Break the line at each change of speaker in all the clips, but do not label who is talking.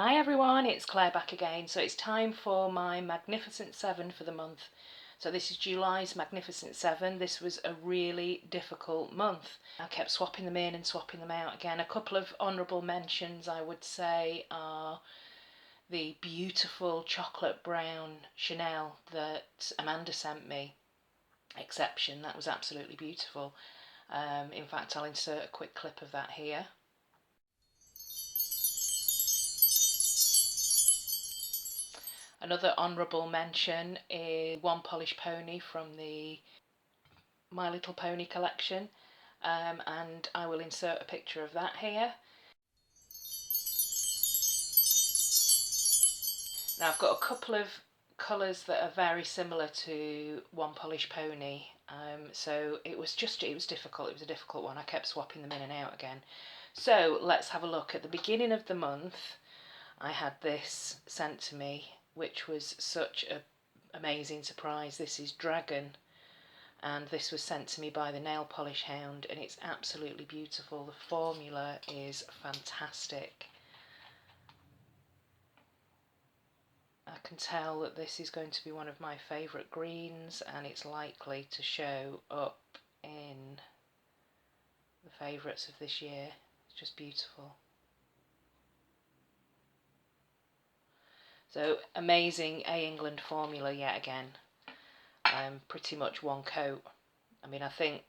Hi everyone, it's Claire back again. So it's time for my Magnificent 7 for the month. So this is July's Magnificent 7. This was a really difficult month. I kept swapping them in and swapping them out again. A couple of honourable mentions I would say are the beautiful chocolate brown Chanel that Amanda sent me. Exception, that was absolutely beautiful. In fact, I'll insert a quick clip of that here. Another honourable mention is One Polish Pony from the My Little Pony collection, and I will insert a picture of that here. Now I've got a couple of colours that are very similar to One Polish Pony, so it was difficult. It was a difficult one. I kept swapping them in and out again. So let's have a look. At the beginning of the month I had this sent to me, which was such an amazing surprise. This is Dragon, and this was sent to me by the Nail Polish Hound, and it's absolutely beautiful. The formula is fantastic. I can tell that this is going to be one of my favourite greens, and it's likely to show up in the favourites of this year. It's just beautiful. So amazing A England formula yet again. Pretty much one coat. I mean, I think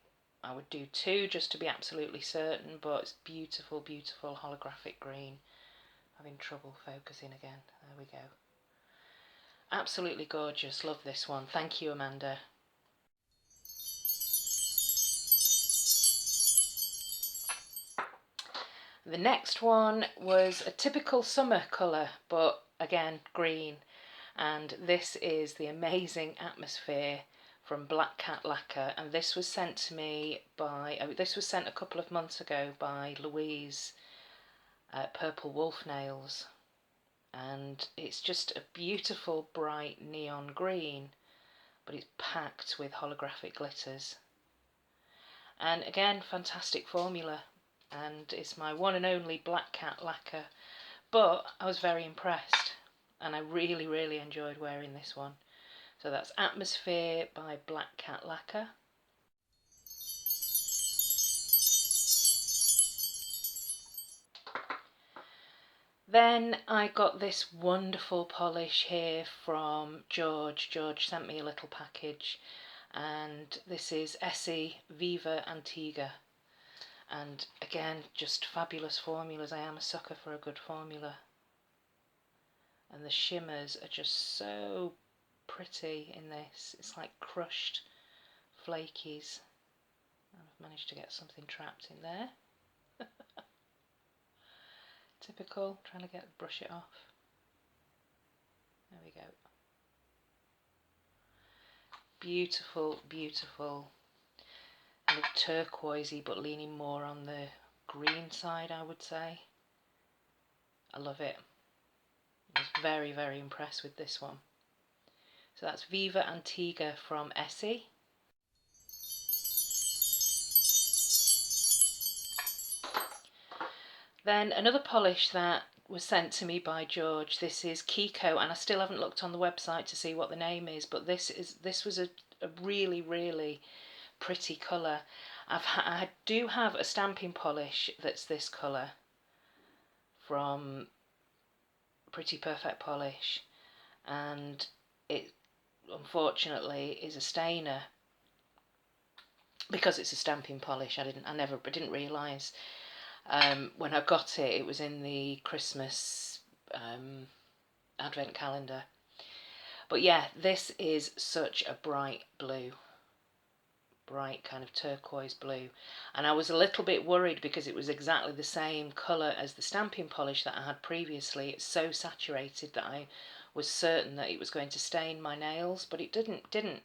I would do two just to be absolutely certain, but it's beautiful, beautiful holographic green. Having trouble focusing again. There we go. Absolutely gorgeous. Love this one. Thank you, Amanda. The next one was a typical summer colour, but again green, and this is the amazing Atmosphere from Black Cat Lacquer, and this was sent to me by this was sent a couple of months ago by Louise at Purple Wolf Nails, and it's just a beautiful bright neon green, but it's packed with holographic glitters, and again fantastic formula. And it's my one and only Black Cat lacquer, but I was very impressed and I really enjoyed wearing this one. So that's Atmosphere by Black Cat Lacquer. Then I got this wonderful polish here from George. George sent me a little package, and this is Essie Viva Antigua. And again, just fabulous formulas. I am a sucker for a good formula. And the shimmers are just so pretty in this. It's like crushed flakies. I've managed to get something trapped in there. Typical, trying to brush it off. There we go. Beautiful, beautiful. Kind of turquoisey, but leaning more on the green side, I would say. I love it. I was very impressed with this one. So that's Viva Antigua from Essie. Then another polish that was sent to me by George. This is Kiko, and I still haven't looked on the website to see what the name is, but this was a really pretty colour. I do have a stamping polish that's this colour from Pretty Perfect Polish, and it unfortunately is a stainer because it's a stamping polish. I didn't realise when I got it, it was in the Christmas advent calendar. But yeah, this is such a bright blue, bright kind of turquoise blue, and I was a little bit worried because it was exactly the same colour as the stamping polish that I had previously. It's so saturated that I was certain that it was going to stain my nails, but it didn't.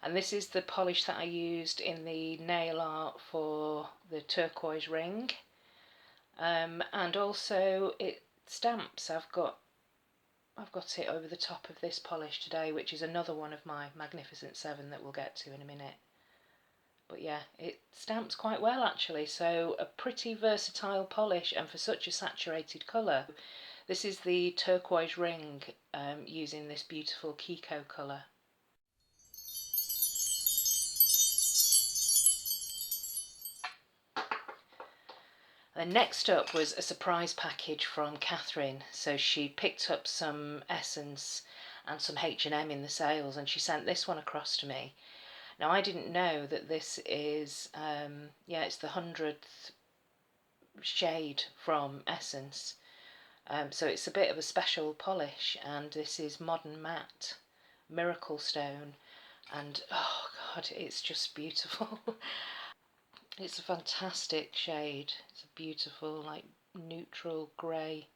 And this is the polish that I used in the nail art for the turquoise ring, and also it stamps. I've got it over the top of this polish today, which is another one of my Magnificent 7 that we'll get to in a minute. But yeah, it stamps quite well actually, so a pretty versatile polish, and for such a saturated colour, This is the turquoise ring using this beautiful Kiko colour. And next up was a surprise package from Catherine. So she picked up some Essence and some H&M in the sales, and she sent this one across to me. Now, I didn't know that this is, it's the 100th shade from Essence. So it's a bit of a special polish, and this is Modern Matte Miracle Stone, and oh god, it's just beautiful. It's a fantastic shade. It's a beautiful, like, neutral grey,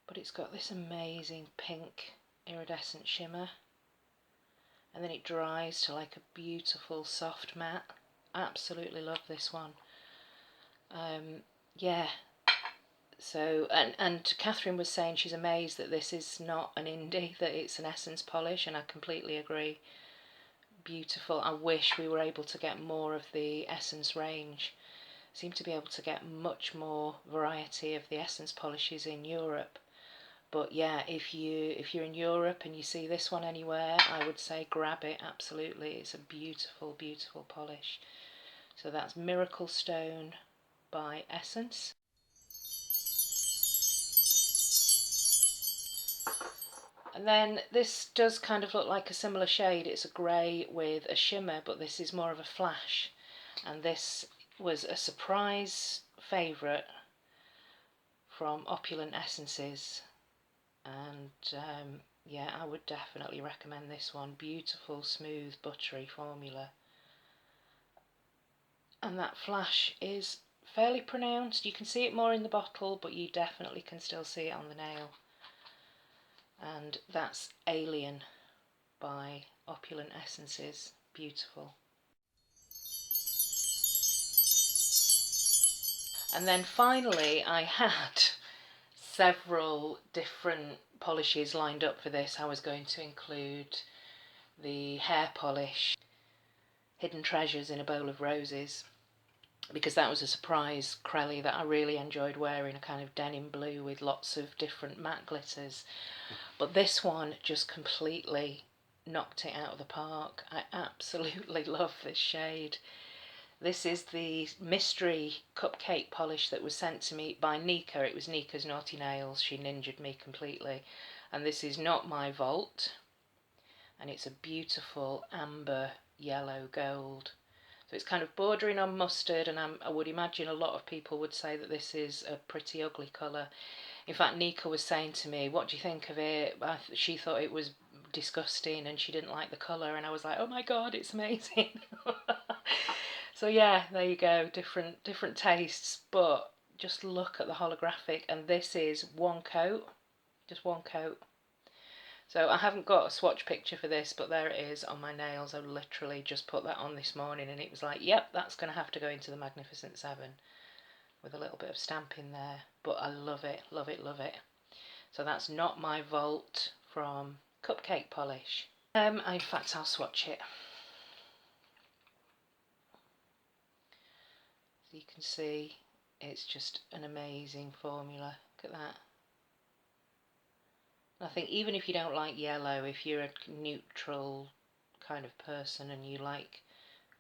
but it's got this amazing pink iridescent shimmer, and then it dries to like a beautiful soft matte. Absolutely love this one. Yeah, so and Catherine was saying she's amazed that this is not an indie, that it's an Essence polish, and I completely agree. Beautiful. I wish we were able to get more of the Essence range. Seem to be able to get much more variety of the Essence polishes in Europe. But yeah, if you're in Europe and you see this one anywhere, I would say grab it. Absolutely, it's a beautiful, beautiful polish. So that's Miracle Stone by Essence. And then this does kind of look like a similar shade. It's a grey with a shimmer, but this is more of a flash. And this was a surprise favourite from Opulent Essences. And yeah, I would definitely recommend this one. Beautiful, smooth, buttery formula. And that flash is fairly pronounced. You can see it more in the bottle, but you definitely can still see it on the nail. And that's Alien by Opulent Essences. Beautiful. And then finally, I had several different polishes lined up for this. I was going to include the hair polish, Hidden Treasures in a Bowl of Roses, because that was a surprise Crelly that I really enjoyed wearing, a kind of denim blue with lots of different matte glitters. But this one just completely knocked it out of the park. I absolutely love this shade. This is the mystery cupcake polish that was sent to me by Nika. It was Nika's Naughty Nails. She ninjaed me completely. And this is Not My Vault. And it's a beautiful amber yellow gold. So it's kind of bordering on mustard, and I would imagine a lot of people would say that this is a pretty ugly colour. In fact, Nika was saying to me, what do you think of it? She thought it was disgusting and she didn't like the colour, and I was like, oh my god, it's amazing. So yeah, there you go, different tastes, but just look at the holographic, and this is one coat, just one coat. So I haven't got a swatch picture for this, but there it is on my nails. I literally just put that on this morning, and it was like, yep, that's going to have to go into the Magnificent 7 with a little bit of stamping there. But I love it, love it, love it. So that's Not My Vault from Cupcake Polish. In fact, I'll swatch it. So you can see it's just an amazing formula. Look at that. I think even if you don't like yellow, if you're a neutral kind of person and you like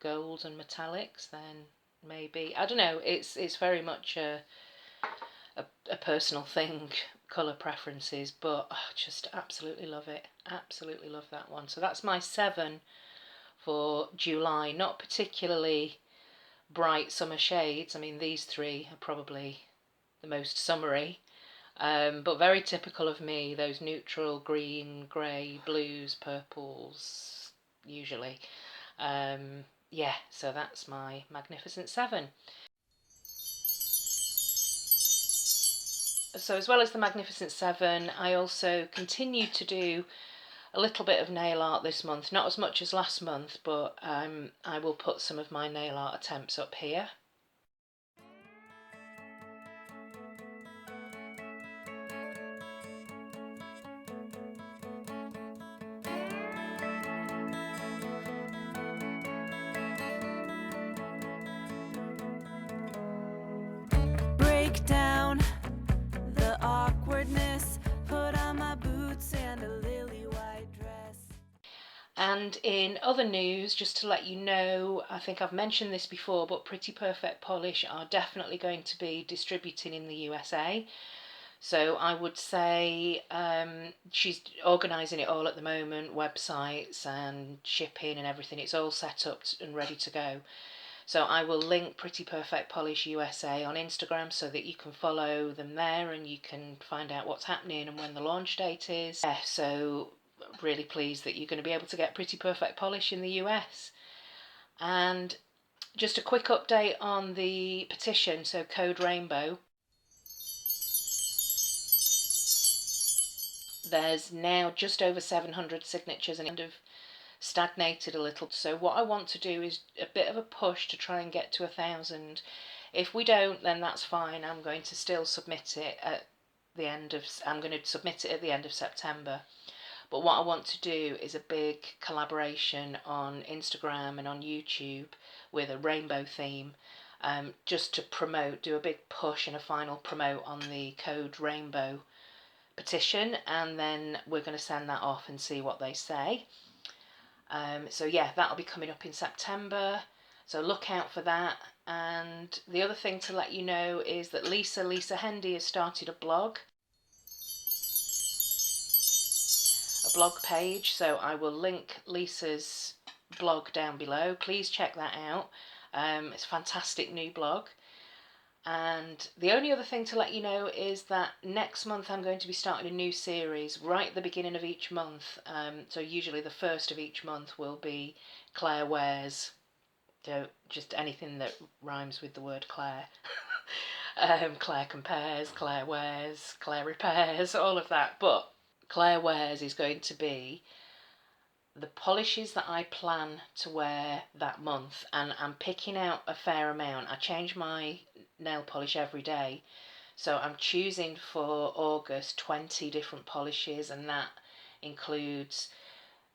gold and metallics, then maybe, I don't know, it's very much a personal thing, colour preferences, but I just absolutely love it. Absolutely love that one. So that's my 7 for July. Not particularly bright summer shades. I mean, these 3 are probably the most summery. But very typical of me, those neutral green, grey, blues, purples, usually. Yeah, so that's my Magnificent 7. So as well as the Magnificent 7, I also continued to do a little bit of nail art this month. Not as much as last month, but I will put some of my nail art attempts up here.
Break down the awkward
And in other news, just to let you know, I think I've mentioned this before, but Pretty Perfect Polish are definitely going to be distributing in the USA. So I would say she's organising it all at the moment, websites and shipping and everything. It's all set up and ready to go. So I will link Pretty Perfect Polish USA on Instagram so that you can follow them there and you can find out what's happening and when the launch date is. Yeah, so really pleased that you're going to be able to get Pretty Perfect Polish in the US. And just a quick update on the petition, so Code Rainbow. There's now just over 700 signatures and kind of stagnated a little. So what I want to do is a bit of a push to try and get to 1,000. If we don't, then that's fine. I'm going to still submit it at the end of September. But what I want to do is a big collaboration on Instagram and on YouTube with a rainbow theme, just to promote, do a big push and a final promote on the Code Rainbow petition, and then we're going to send that off and see what they say. So yeah, that'll be coming up in September, so look out for that. And the other thing to let you know is that Lisa Hendy has started a blog page, so I will link Lisa's blog down below. Please check that out. It's a fantastic new blog. And the only other thing to let you know is that next month I'm going to be starting a new series right at the beginning of each month. So usually the first of each month will be Clare Wears. So just anything that rhymes with the word Clare. Clare Compares, Clare Wears, Clare Repairs, all of that. But Clare Wears is going to be the polishes that I plan to wear that month, and I'm picking out a fair amount. I change my nail polish every day, so I'm choosing for August 20 different polishes, and that includes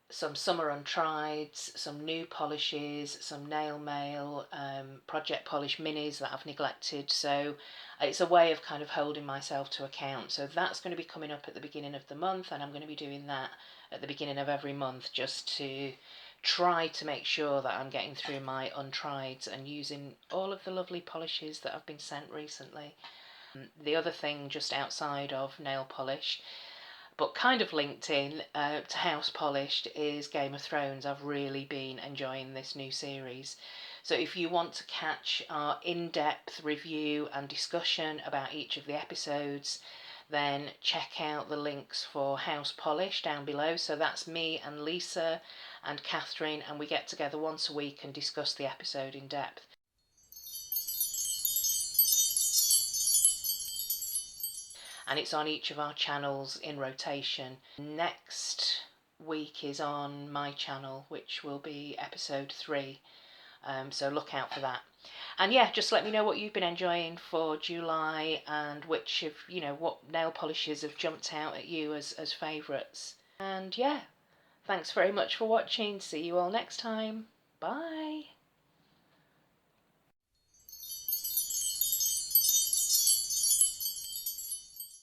some summer untrieds, some new polishes, some nail mail, project polish minis that I've neglected. So it's a way of kind of holding myself to account. So that's going to be coming up at the beginning of the month, and I'm going to be doing that at the beginning of every month, just to try to make sure that I'm getting through my untrieds and using all of the lovely polishes that I've been sent recently. The other thing, just outside of nail polish, but kind of linked in to House Polished, is Game of Thrones. I've really been enjoying this new series. So if you want to catch our in-depth review and discussion about each of the episodes, then check out the links for House Polish down below. So that's me and Lisa and Catherine, and we get together once a week and discuss the episode in depth. And it's on each of our channels in rotation. Next week is on my channel, which will be episode 3. So look out for that. And yeah, just let me know what you've been enjoying for July, and which of, what nail polishes have jumped out at you as favourites. And yeah, thanks very much for watching. See you all next time. Bye.